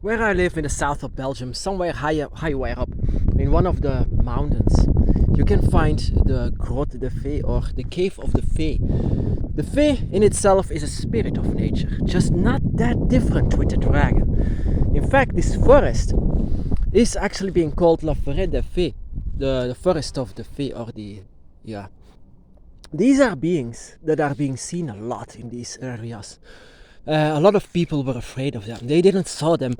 Where I live in the south of Belgium, somewhere higher up, in one of the mountains, you can find the Grotte de Fée, or the Cave of the Fée. The Fée in itself is a spirit of nature, just not that different with the dragon. In fact, this forest is actually being called La Forêt de Fée, the forest of the Fée, or yeah. These are beings that are being seen a lot in these areas. A lot of people were afraid of them. They didn't saw them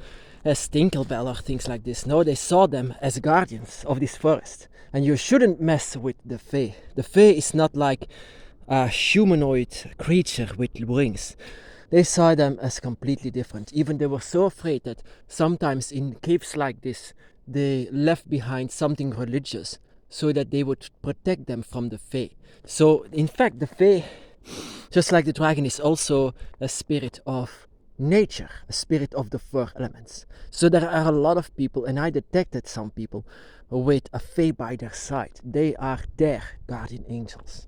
as Tinkerbell or things like this. No, they saw them as guardians of this forest. And you shouldn't mess with the Fae. The Fae is not like a humanoid creature with wings. They saw them as completely different. Even they were so afraid that sometimes in caves like this, they left behind something religious so that they would protect them from the Fae. So, in fact, the Fae, just like the dragon, is also a spirit of nature, a spirit of the four elements. So there are a lot of people, and I detected some people with a Fae by their side. They are their guardian angels.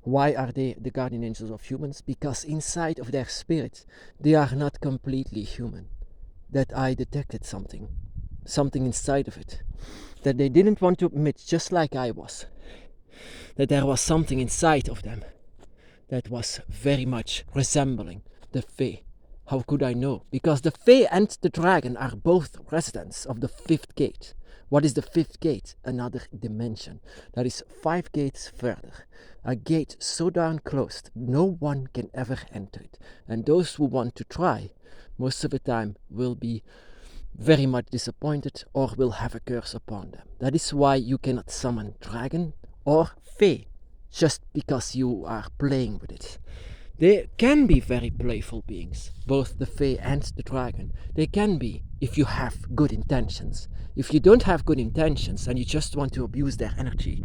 Why are they the guardian angels of humans? Because inside of their spirit, they are not completely human. That I detected something inside of it that they didn't want to admit, just like I was. That there was something inside of them that was very much resembling the Fae. How could I know? Because the Fae and the dragon are both residents of the fifth gate. What is the fifth gate? Another dimension. That is 5 gates further. A gate so darn closed, no one can ever enter it. And those who want to try, most of the time will be very much disappointed or will have a curse upon them. That is why you cannot summon dragon or Fae just because you are playing with it. They can be very playful beings, both the Fae and the dragon. They can be, if you have good intentions. If you don't have good intentions and you just want to abuse their energy,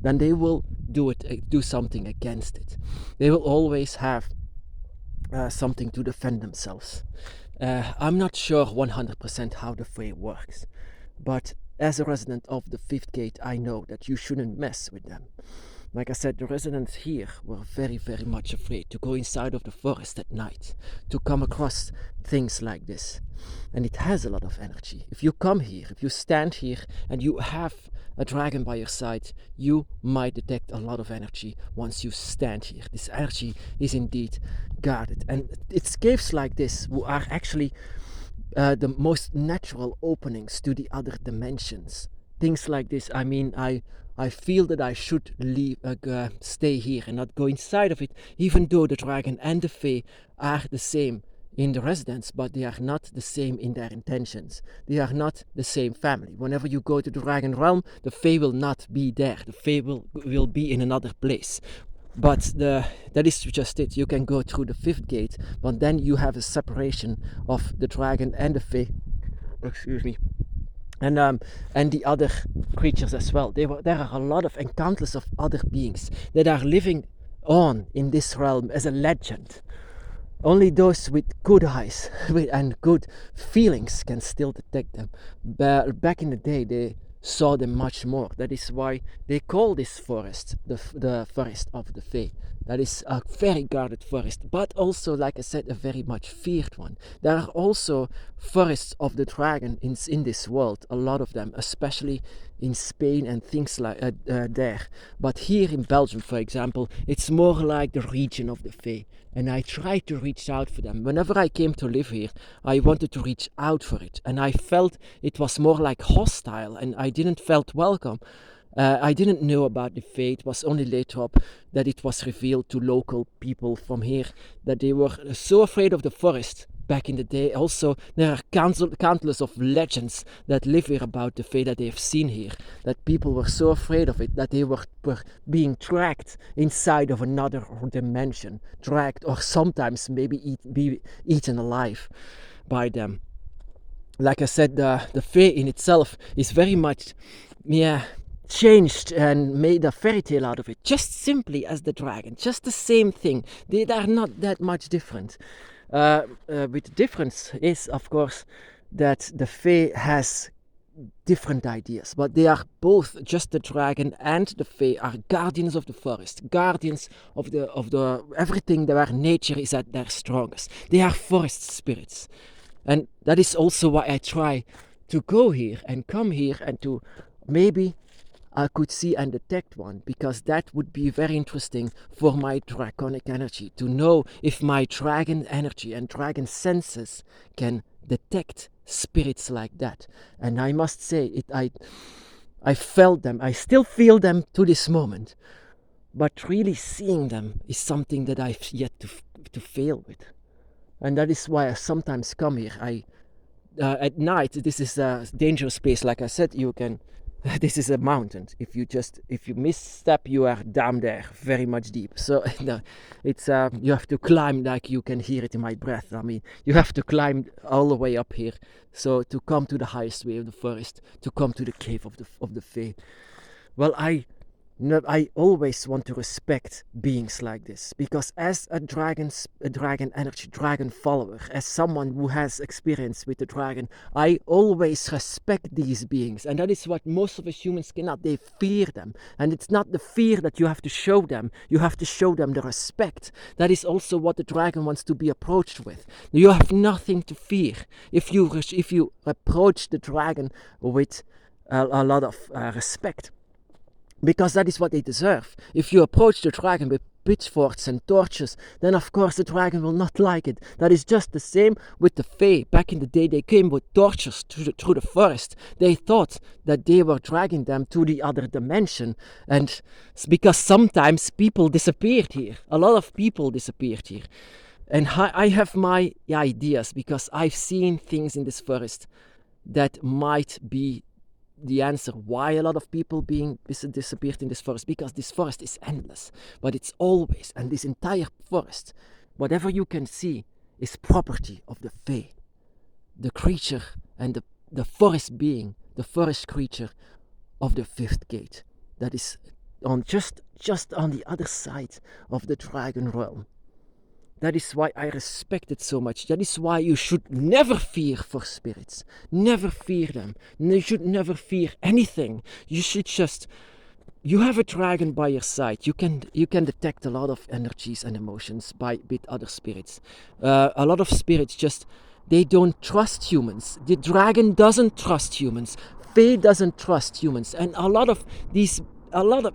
then they will do something against it. They will always have something to defend themselves. I'm not sure 100% how the Fae works, but as a resident of the fifth gate, I know that you shouldn't mess with them. Like I said, the residents here were very, very much afraid to go inside of the forest at night, to come across things like this. And it has a lot of energy. If you come here, if you stand here and you have a dragon by your side, you might detect a lot of energy once you stand here. This energy is indeed guarded. And it's caves like this who are actually the most natural openings to the other dimensions. Things like this, I feel that I should stay here and not go inside of it, even though the dragon and the Fae are the same in the residence, but they are not the same in their intentions. They are not the same family. Whenever you go to the dragon realm, the Fae will not be there. The Fae will be in another place. But that is just it. You can go through the fifth gate, but then you have a separation of the dragon and the Fae. Excuse me. And the other creatures as well. There are a lot of and countless of other beings that are living on in this realm as a legend. Only those with good eyes and good feelings can still detect them. Back in the day, they saw them much more. That is why they call this forest the forest of the Fae. That is a very guarded forest, but also, like I said, a very much feared one. There are also forests of the dragon in this world, a lot of them, especially in Spain and things like there. But here in Belgium, for example, it's more like the region of the Fae. And I tried to reach out for them. Whenever I came to live here, I wanted to reach out for it. And I felt it was more like hostile, and I didn't felt welcome. I didn't know about the Fae. It was only later up that it was revealed to local people from here that they were so afraid of the forest back in the day. Also, there are countless of legends that live here about the Fae that they have seen here, that people were so afraid of it that they were being tracked inside of another dimension, dragged, or sometimes maybe be eaten alive by them. Like I said, the Fae in itself is very much, changed and made a fairy tale out of it, just simply as the dragon, just the same thing. They are not that much different. With the difference is, of course, that the Fae has different ideas, but they are both, just the dragon and the Fae are guardians of the forest, guardians of the everything where nature is at their strongest. They are forest spirits. And that is also why I try to go here and come here and to maybe I could see and detect one, because that would be very interesting for my draconic energy, to know if my dragon energy and dragon senses can detect spirits like that. And I must say, I felt them, I still feel them to this moment, but really seeing them is something that I've yet to fail with. And that is why I sometimes come here. At night, this is a dangerous space. Like I said, you can this is a mountain. If you misstep, you are down there, very much deep. So it's you have to climb, like you can hear it in my breath. I mean, you have to climb all the way up here. So to come to the highest way of the forest, to come to the cave of the Fae. Well, I always want to respect beings like this, because as a dragon energy, dragon follower, as someone who has experience with the dragon, I always respect these beings. And that is what most of us humans cannot. They fear them. And it's not the fear that you have to show them. You have to show them the respect. That is also what the dragon wants to be approached with. You have nothing to fear. If you approach the dragon with a lot of respect, because that is what they deserve. If you approach the dragon with pitchforks and torches, then of course the dragon will not like it. That is just the same with the Fae. Back in the day, they came with torches through the forest. They thought that they were dragging them to the other dimension, and because sometimes people disappeared here. A lot of people disappeared here. And I have my ideas, because I've seen things in this forest that might be the answer why a lot of people being disappeared in this forest, because this forest is endless, but it's always, and this entire forest, whatever you can see, is property of the Fae, the creature and the forest being, the forest creature of the fifth gate, that is on just on the other side of the dragon realm. That is why I respect it so much. That is why you should never fear for spirits. Never fear them. You should never fear anything. You should just... You have a dragon by your side. You can detect a lot of energies and emotions with other spirits. A lot of spirits just... They don't trust humans. The dragon doesn't trust humans. Fae doesn't trust humans. And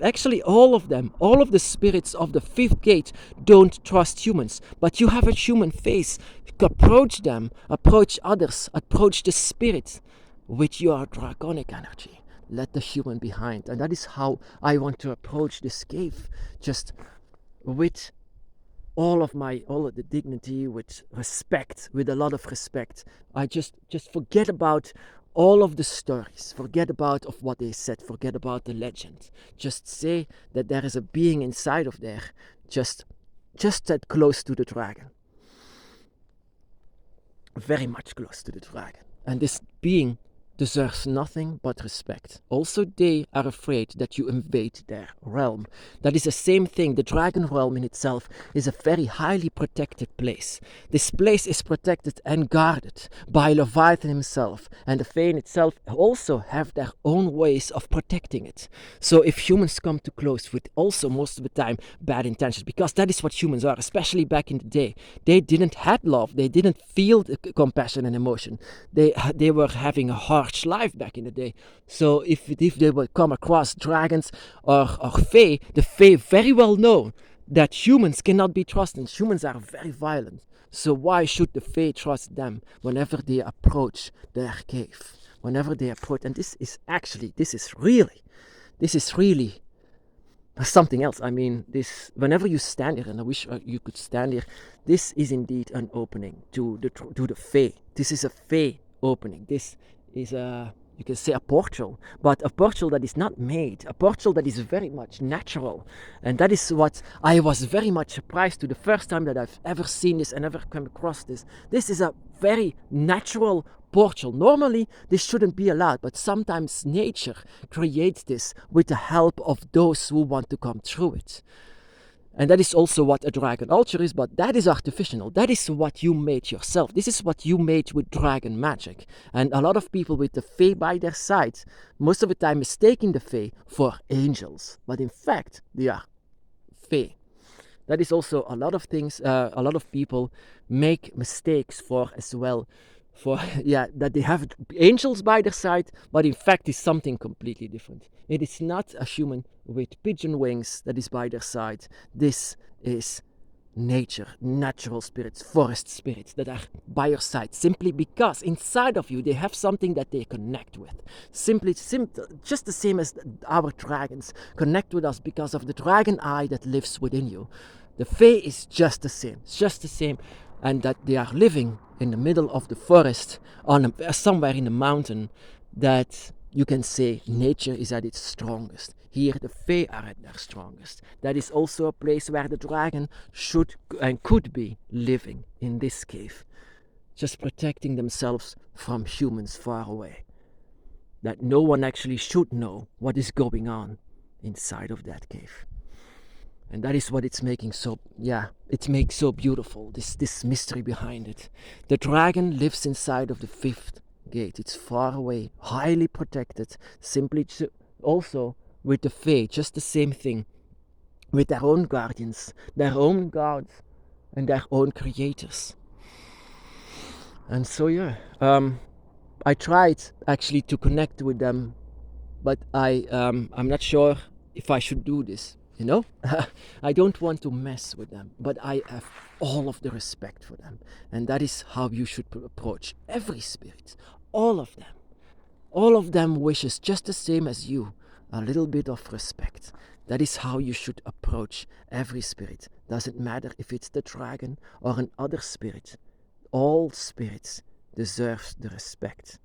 actually all of the spirits of the fifth gate don't trust humans. But you have a human face. Approach them, approach others, approach the spirit with your draconic energy. Let the human behind. And that is how I want to approach this cave. Just with all of the dignity, with respect, with a lot of respect. I just forget about all of the stories, forget about of what they said, forget about the legend. Just say that there is a being inside of there, just that close to the dragon. Very much close to the dragon. And this being deserves nothing but respect. Also, they are afraid that you invade their realm. That is the same thing. The dragon realm in itself is a very highly protected place. This place is protected and guarded by Leviathan himself, and the Fae in itself also have their own ways of protecting it. So if humans come too close with also most of the time bad intentions, because that is what humans are, especially back in the day. They didn't have love, they didn't feel compassion and emotion. They were having a harsh life back in the day. So if they would come across dragons or Fae, the Fae very well know that humans cannot be trusted. Humans are very violent. So why should the Fae trust them whenever they approach their cave? Whenever they approach, and this is really something else. I mean, whenever you stand here, and I wish you could stand here, this is indeed an opening to the Fae. This is a Fae opening. This is you can say a portal, but a portal that is not made, a portal that is very much natural. And that is what I was very much surprised to the first time that I've ever seen this and ever come across this. This is a very natural portal. Normally this shouldn't be allowed, but sometimes nature creates this with the help of those who want to come through it. And that is also what a dragon altar is, but that is artificial. That is what you made yourself. This is what you made with dragon magic. And a lot of people with the Fae by their side, most of the time mistaking the Fae for angels. But in fact, they are Fae. That is also a lot of things, a lot of people make mistakes for as well, for that they have angels by their side, but in fact it's something completely different. It is not a human with pigeon wings that is by their side. This is nature, natural spirits, forest spirits that are by your side simply because inside of you they have something that they connect with. Just the same as our dragons connect with us because of the dragon eye that lives within you. The Fae is just the same. It's just the same, and that they are living in the middle of the forest, somewhere in the mountain, that you can say nature is at its strongest. Here the Fae are at their strongest. That is also a place where the dragon should and could be living in this cave, just protecting themselves from humans far away. That no one actually should know what is going on inside of that cave. And that is what it makes so beautiful, this mystery behind it. The dragon lives inside of the fifth gate. It's far away, highly protected, also with the Fae, just the same thing, with their own guardians, their own gods, and their own creators. And so I tried actually to connect with them, but I'm not sure if I should do this. I don't want to mess with them, but I have all of the respect for them. And that is how you should approach every spirit. All of them. All of them wishes just the same as you. A little bit of respect. That is how you should approach every spirit. Doesn't matter if it's the dragon or another spirit. All spirits deserve the respect